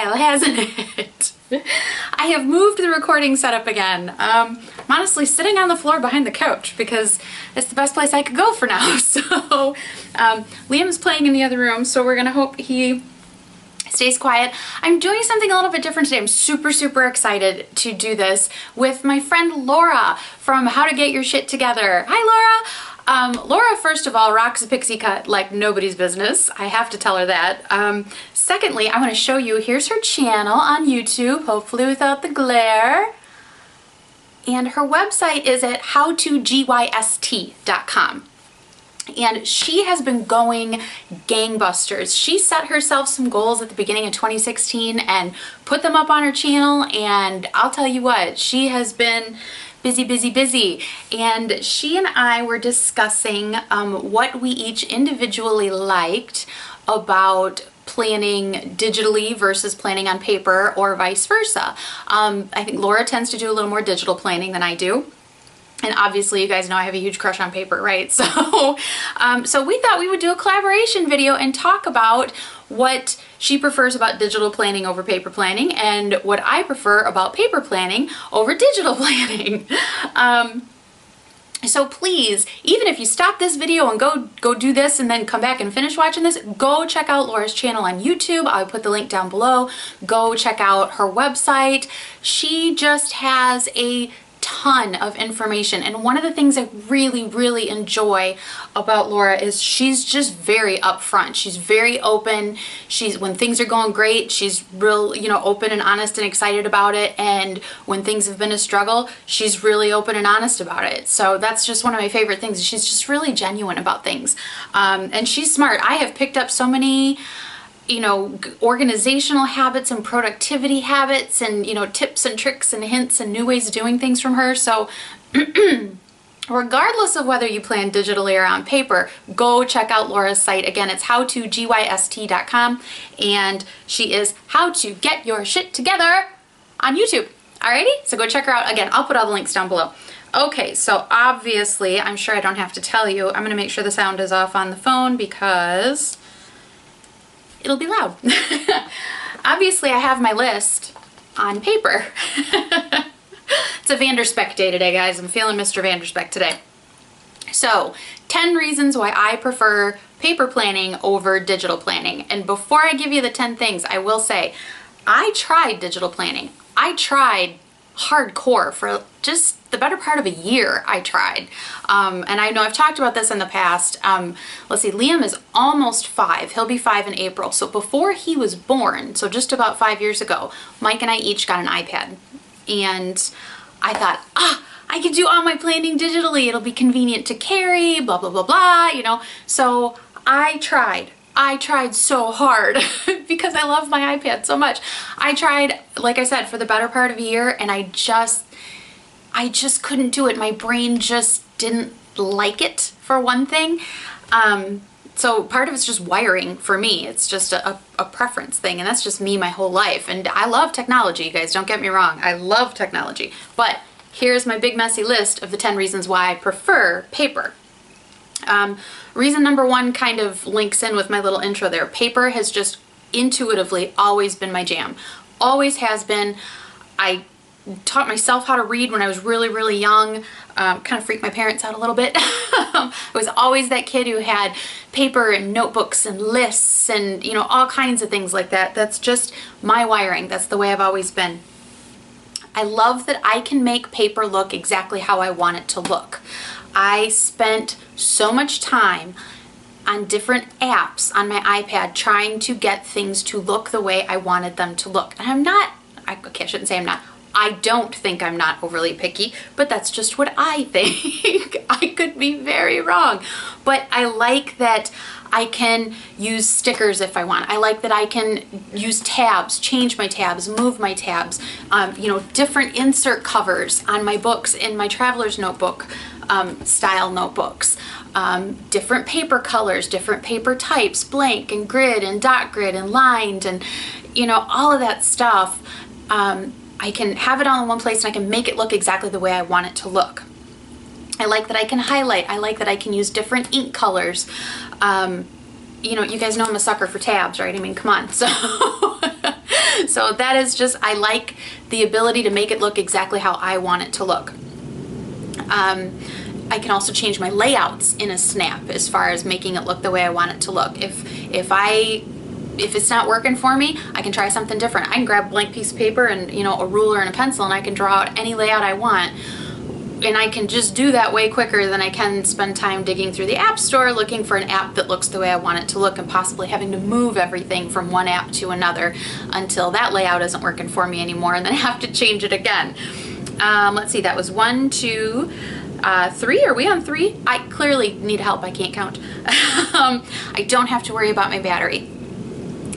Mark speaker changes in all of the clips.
Speaker 1: while, hasn't it? I have moved the recording setup again. I'm honestly sitting on the floor behind the couch because it's the best place I could go for now. So Liam's playing in the other room, so we're gonna hope he stays quiet. I'm doing something a little bit different today. I'm super excited to do this with my friend Laura from How to Get Your Shit Together. Hi, Laura. Laura, first of all, rocks a pixie cut like nobody's business. I have to tell her that. Secondly, I want to show you, here's her channel on YouTube, hopefully without the glare. And her website is at HowToGYST.com. And she has been going gangbusters. She set herself some goals at the beginning of 2016 and put them up on her channel, and I'll tell you what, she has been busy. And she and I were discussing what we each individually liked about planning digitally versus planning on paper, or vice versa. I think Laura tends to do a little more digital planning than I do. And obviously you guys know I have a huge crush on paper, right? So, so we thought we would do a collaboration video and talk about what she prefers about digital planning over paper planning and what I prefer about paper planning over digital planning. So please, even if you stop this video and go do this and then come back and finish watching this, go check out Laura's channel on YouTube. I'll put the link down below. Go check out her website. She just has a ton of information, and one of the things I really enjoy about Laura is she's just very upfront. She's very open. When things are going great, she's real, open and honest and excited about it, and when things have been a struggle, she's really open and honest about it. So that's just one of my favorite things. She's just really genuine about things, and she's smart. I have picked up so many organizational habits and productivity habits and, tips and tricks and hints and new ways of doing things from her. So regardless of whether you plan digitally or on paper, go check out Laura's site. Again, it's HowToGYST.com, and she is How to Get Your Shit Together on YouTube. Alrighty, so go check her out. Again, I'll put all the links down below. Okay, so obviously, I'm sure I don't have to tell you, I'm gonna make sure the sound is off on the phone because it'll be loud. Obviously, I have my list on paper. It's a Vanderspec day today, guys. I'm feeling Mr. Vanderspec today. So, 10 reasons why I prefer paper planning over digital planning. And before I give you the 10 things, I will say, I tried digital planning. I tried hardcore for just the better part of a year. I tried. And I know I've talked about this in the past. Let's see, Liam is almost 5. He'll be 5 in April. So before he was born, so just about 5 years ago, Mike and I each got an iPad. And I thought, I can do all my planning digitally. It'll be convenient to carry, blah, blah, blah, blah, So I tried so hard because I love my iPad so much. I tried, like I said, for the better part of a year, and I just couldn't do it. My brain just didn't like it, for one thing. So part of it's just wiring for me. It's just a preference thing, and that's just me my whole life. And I love technology, you guys, don't get me wrong. I love technology. But here's my big messy list of the 10 reasons why I prefer paper. Reason number 1 kind of links in with my little intro there. Paper has just intuitively always been my jam. Always has been. I taught myself how to read when I was really young. Kind of freaked my parents out a little bit. I was always that kid who had paper and notebooks and lists and, all kinds of things like that. That's just my wiring. That's the way I've always been. I love that I can make paper look exactly how I want it to look. I spent so much time on different apps on my iPad trying to get things to look the way I wanted them to look. And I shouldn't say I'm not. I don't think I'm not overly picky, but that's just what I think. I could be very wrong. But I like that I can use stickers if I want. I like that I can use tabs, change my tabs, move my tabs, different insert covers on my books in my traveler's notebook style notebooks, different paper colors, different paper types, blank and grid and dot grid and lined and, all of that stuff. I can have it all in one place and I can make it look exactly the way I want it to look. I like that I can highlight. I like that I can use different ink colors. You guys know I'm a sucker for tabs, right? I mean, come on. So So that is just, I like the ability to make it look exactly how I want it to look. I can also change my layouts in a snap as far as making it look the way I want it to look. If it's not working for me, I can try something different. I can grab a blank piece of paper and, you know, a ruler and a pencil, and I can draw out any layout I want. And I can just do that way quicker than I can spend time digging through the app store looking for an app that looks the way I want it to look, and possibly having to move everything from one app to another until that layout isn't working for me anymore, and then I have to change it again. Let's see, that was 1, 2, 3. Are we on 3? I clearly need help. I can't count. I don't have to worry about my battery.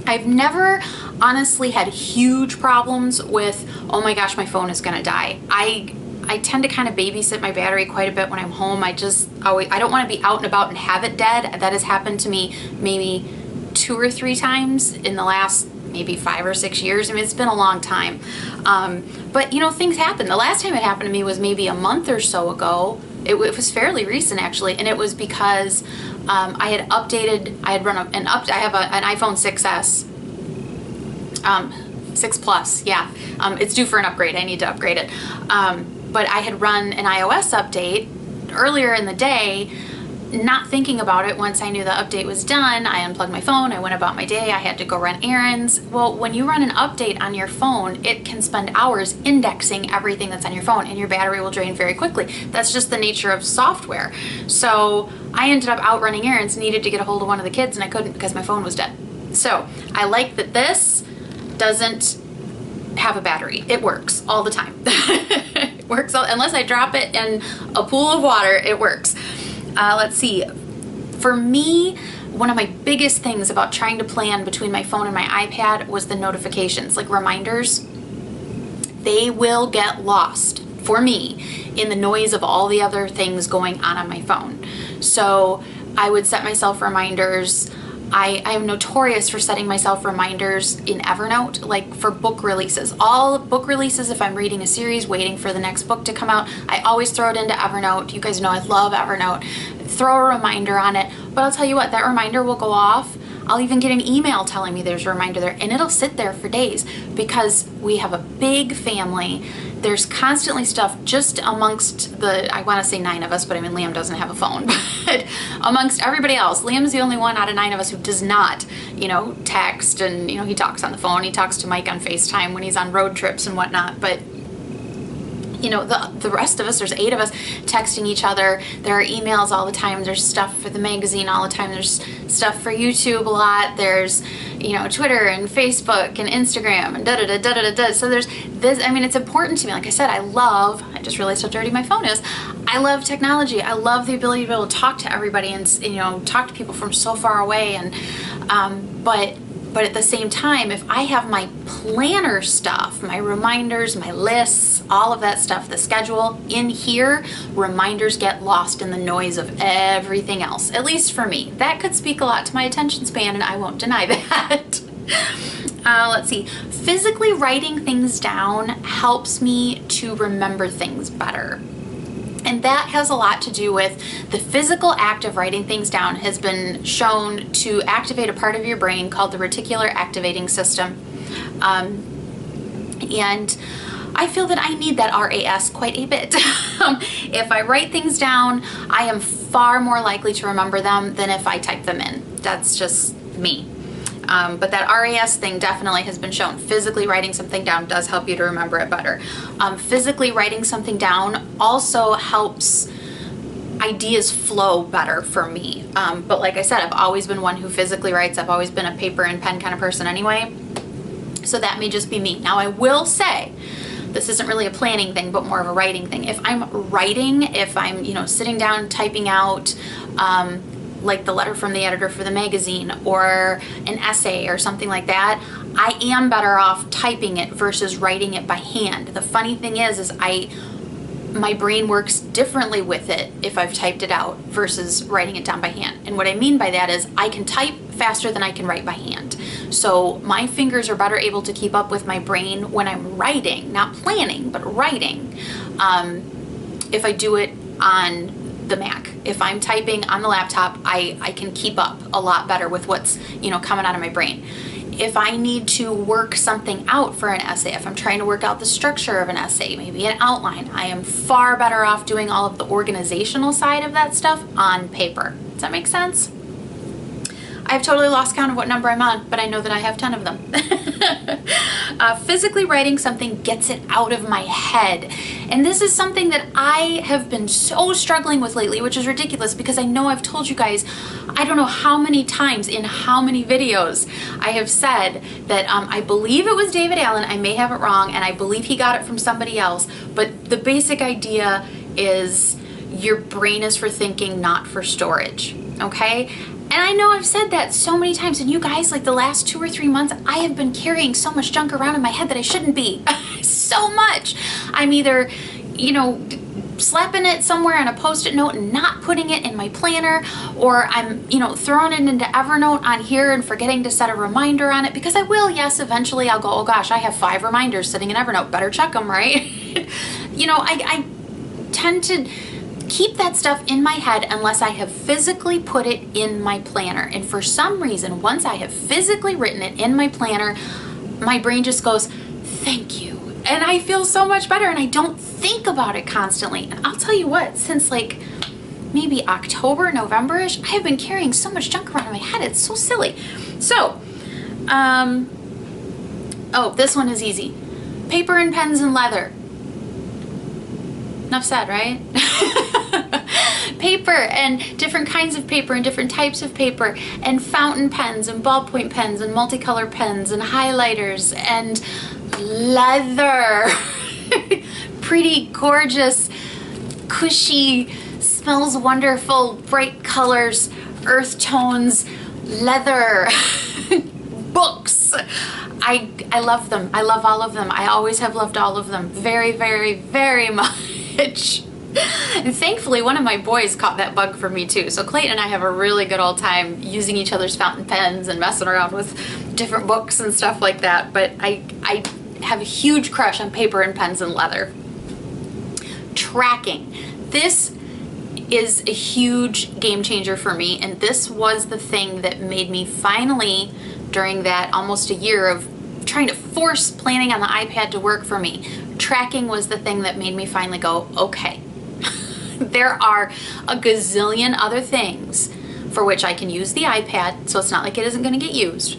Speaker 1: I've never honestly had huge problems with, oh my gosh, my phone is gonna die. I tend to kind of babysit my battery quite a bit when I'm home. I don't want to be out and about and have it dead. That has happened to me maybe 2 or 3 times in the last maybe 5 or 6 years. I mean, it's been a long time. But you know, things happen. The last time it happened to me was maybe a month or so ago. It was fairly recent actually, and it was because I had updated, I had run I have an iPhone 6S, 6 Plus, yeah. It's due for an upgrade. I need to upgrade it. But I had run an iOS update earlier in the day, not thinking about it. Once I knew the update was done, I unplugged my phone, I went about my day, I had to go run errands. Well, when you run an update on your phone, it can spend hours indexing everything that's on your phone, and your battery will drain very quickly. That's just the nature of software. So I ended up out running errands, needed to get a hold of one of the kids, and I couldn't because my phone was dead. So I like that this doesn't have a battery. It works all the time. It works unless I drop it in a pool of water, it works. Let's see. For me, one of my biggest things about trying to plan between my phone and my iPad was the notifications, like reminders. They will get lost for me in the noise of all the other things going on my phone. So I would set myself reminders. I am notorious for setting myself reminders in Evernote, like for book releases. All book releases, if I'm reading a series, waiting for the next book to come out, I always throw it into Evernote. You guys know I love Evernote. Throw a reminder on it. But I'll tell you what, that reminder will go off. I'll even get an email telling me there's a reminder there, and it'll sit there for days because we have a big family. There's constantly stuff just amongst I want to say 9 of us, but I mean, Liam doesn't have a phone, but amongst everybody else, Liam's the only one out of 9 of us who does not, you know, text, and, you know, he talks on the phone, he talks to Mike on FaceTime when he's on road trips and whatnot, but you know, the rest of us, there's 8 of us texting each other. There are emails all the time. There's stuff for the magazine all the time. There's stuff for YouTube a lot. There's, you know, Twitter and Facebook and Instagram and da-da-da-da-da-da. So there's this, I mean, it's important to me. Like I said, I just realized how dirty my phone is. I love technology. I love the ability to be able to talk to everybody and you know, talk to people from so far away. And, but at the same time, if I have my planner stuff, my reminders, my lists, all of that stuff, the schedule in here, reminders get lost in the noise of everything else, at least for me. That could speak a lot to my attention span, and I won't deny that. Let's see. Physically writing things down helps me to remember things better. And that has a lot to do with the physical act of writing things down has been shown to activate a part of your brain called the reticular activating system. And I feel that I need that RAS quite a bit. If I write things down, I am far more likely to remember them than if I type them in. That's just me. But that RAS thing definitely has been shown. Physically writing something down does help you to remember it better. Physically writing something down also helps ideas flow better for me. But like I said, I've always been one who physically writes. I've always been a paper and pen kind of person anyway. So that may just be me. Now I will say, this isn't really a planning thing, but more of a writing thing. If I'm writing, if I'm, you know, sitting down, typing out, like the letter from the editor for the magazine or an essay or something like that, I am better off typing it versus writing it by hand. The funny thing is my brain works differently with it if I've typed it out versus writing it down by hand. And what I mean by that is I can type faster than I can write by hand. So my fingers are better able to keep up with my brain when I'm writing, not planning, but writing, if I do it on the Mac. If I'm typing on the laptop, I can keep up a lot better with what's, you know, coming out of my brain. if I need to work something out for an essay, if I'm trying to work out the structure of an essay, maybe an outline, I am far better off doing all of the organizational side of that stuff on paper. Does that make sense? I've totally lost count of what number I'm on, but I know that I have 10 of them. Physically writing something gets it out of my head. And this is something that I have been so struggling with lately, which is ridiculous because I know I've told you guys, I don't know how many times in how many videos I have said that I believe it was David Allen, I may have it wrong, and I believe he got it from somebody else, but the basic idea is your brain is for thinking, not for storage, okay? And I know I've said that so many times, and you guys, like the last 2 or 3 months, I have been carrying so much junk around in my head that I shouldn't be. So much. I'm either, you know, slapping it somewhere on a post-it note and not putting it in my planner, or I'm, you know, throwing it into Evernote on here and forgetting to set a reminder on it, because I will, yes, eventually I'll go, oh gosh, I have 5 reminders sitting in Evernote, better check them, right? You know, I tend to keep that stuff in my head unless I have physically put it in my planner. And for some reason, once I have physically written it in my planner, my brain just goes, thank you. And I feel so much better, and I don't think about it constantly. And I'll tell you what, since like maybe October, November-ish, I have been carrying so much junk around in my head. It's so silly. So, oh, this one is easy. Paper and pens and leather. Enough said, right? Paper and different kinds of paper and different types of paper and fountain pens and ballpoint pens and multicolor pens and highlighters and leather. Pretty, gorgeous, cushy, smells wonderful, bright colors, earth tones, leather, books. I love them. I love all of them. I always have loved all of them very, very, very much. And thankfully, one of my boys caught that bug for me too. So Clayton and I have a really good old time using each other's fountain pens and messing around with different books and stuff like that. But I have a huge crush on paper and pens and leather. Tracking. This is a huge game changer for me, and this was the thing that made me finally, during that almost a year of trying to force planning on the iPad to work for me, tracking was the thing that made me finally go, okay, there are a gazillion other things for which I can use the iPad, so it's not like it isn't going to get used,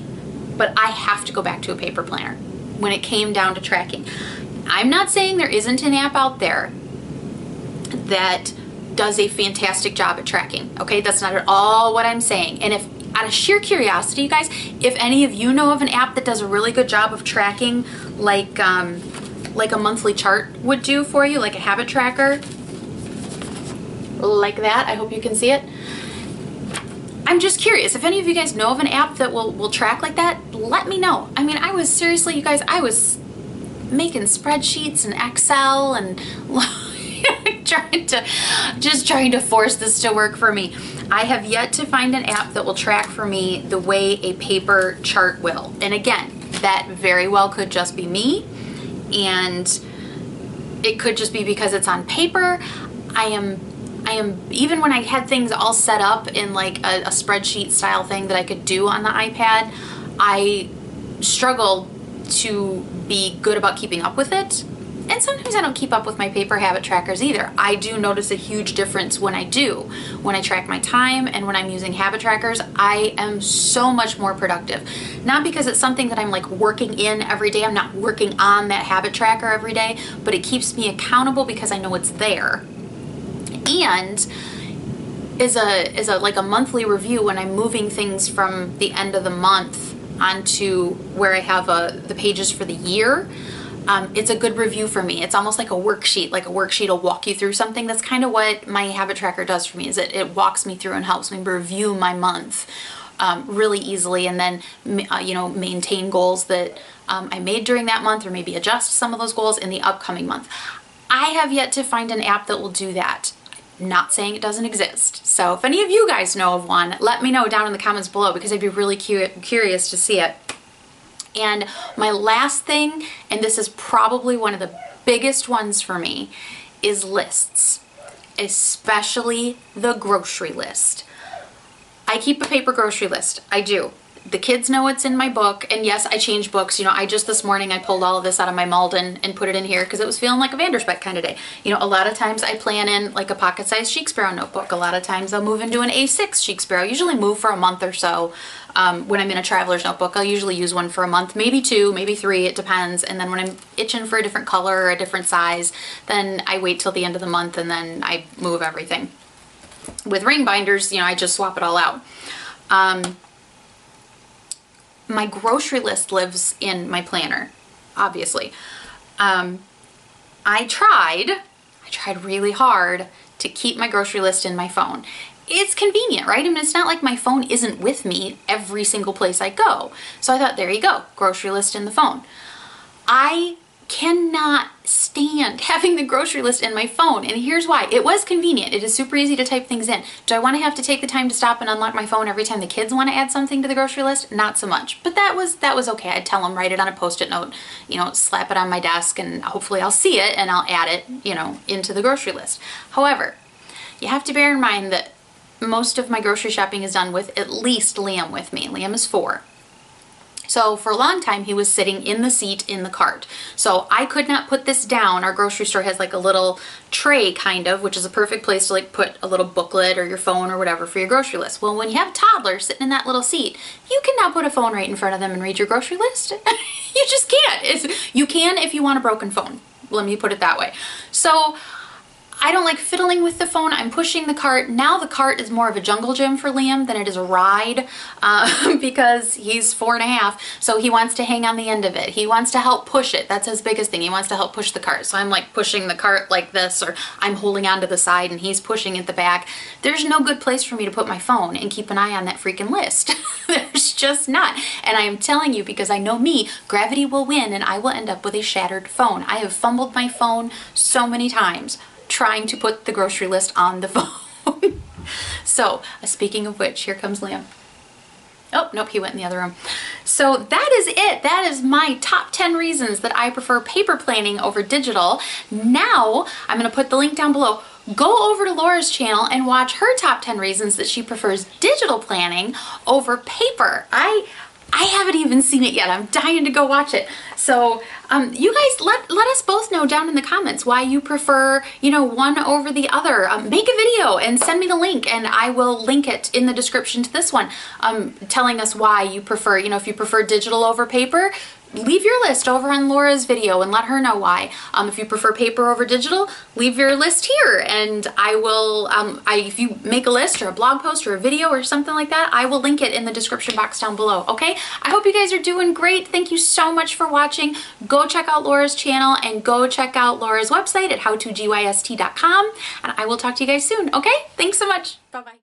Speaker 1: but I have to go back to a paper planner when it came down to tracking. I'm not saying there isn't an app out there that does a fantastic job at tracking, okay? That's not at all what I'm saying. And if, out of sheer curiosity, you guys, if any of you know of an app that does a really good job of tracking, like a monthly chart would do for you, like a habit tracker, like that, I hope you can see it. I'm just curious, if any of you guys know of an app that will track like that, let me know. I mean, I was seriously, you guys, I was making spreadsheets and Excel and trying to force this to work for me. I have yet to find an app that will track for me the way a paper chart will. And again, that very well could just be me, and it could just be because it's on paper. I am, even when I had things all set up in like a spreadsheet style thing that I could do on the iPad, I struggle to be good about keeping up with it. And sometimes I don't keep up with my paper habit trackers either. I do notice a huge difference when I do. When I track my time and when I'm using habit trackers, I am so much more productive. Not because it's something that I'm like working in every day. I'm not working on that habit tracker every day, but it keeps me accountable because I know it's there. And is a like a monthly review when I'm moving things from the end of the month onto where I have the pages for the year. It's a good review for me. It's almost like a worksheet. Like a worksheet will walk you through something. That's kind of what my habit tracker does for me, is it walks me through and helps me review my month really easily, and then you know, maintain goals that I made during that month, or maybe adjust some of those goals in the upcoming month. I have yet to find an app that will do that. Not saying it doesn't exist. So if any of you guys know of one, let me know down in the comments below, because I'd be really curious to see it. And my last thing, and this is probably one of the biggest ones for me, is lists, especially the grocery list. I keep a paper grocery list. I do. The kids know it's in my book, and yes, I change books. You know, I just this morning I pulled all of this out of my Malden and put it in here because it was feeling like a Vanderspeck kind of day. You know, a lot of times I plan in like a pocket-sized Shakespeare notebook. A lot of times I'll move into an A6 Shakespeare. I usually move for a month or so. When I'm in a traveler's notebook, I'll usually use one for a month, maybe 2, maybe 3, it depends. And then when I'm itching for a different color or a different size, then I wait till the end of the month and then I move everything. With ring binders, you know, I just swap it all out. My grocery list lives in my planner, obviously. I tried really hard to keep my grocery list in my phone. It's convenient, right? I mean, it's not like my phone isn't with me every single place I go. So I thought, there you go, grocery list in the phone. I cannot stand having the grocery list in my phone, and here's why. It was convenient. It is super easy to type things in. Do I want to have to take the time to stop and unlock my phone every time the kids want to add something to the grocery list? Not so much, but that was okay. I'd tell them, write it on a post-it note, you know, slap it on my desk, and hopefully I'll see it and I'll add it, you know, into the grocery list. However, you have to bear in mind that most of my grocery shopping is done with at least Liam with me. Liam is 4. So for a long time, he was sitting in the seat in the cart. So I could not put this down. Our grocery store has like a little tray kind of, which is a perfect place to like put a little booklet or your phone or whatever for your grocery list. Well, when you have a toddler sitting in that little seat, you cannot put a phone right in front of them and read your grocery list. You just can't. You can if you want a broken phone. Let me put it that way. So I don't like fiddling with the phone. I'm pushing the cart. Now the cart is more of a jungle gym for Liam than it is a ride because he's 4.5. So he wants to hang on the end of it. He wants to help push it. That's his biggest thing. He wants to help push the cart. So I'm like pushing the cart like this, or I'm holding onto the side and he's pushing at the back. There's no good place for me to put my phone and keep an eye on that freaking list. There's just not. And I am telling you, because I know me, gravity will win and I will end up with a shattered phone. I have fumbled my phone so many times trying to put the grocery list on the phone. So, speaking of which, here comes Liam. Oh, nope, he went in the other room. So that is it. That is my top 10 reasons that I prefer paper planning over digital. Now, I'm going to put the link down below. Go over to Laura's channel and watch her top 10 reasons that she prefers digital planning over paper. I haven't even seen it yet. I'm dying to go watch it. So you guys let us both know down in the comments why you prefer, you know, one over the other. Make a video and send me the link and I will link it in the description to this one, telling us why you prefer, you know, if you prefer digital over paper. Leave your list over on Laura's video and let her know why. If you prefer paper over digital, leave your list here and I will, if you make a list or a blog post or a video or something like that, I will link it in the description box down below, okay? I hope you guys are doing great. Thank you so much for watching. Go check out Laura's channel and go check out Laura's website at HowToGYST.com, and I will talk to you guys soon, okay? Thanks so much. Bye-bye.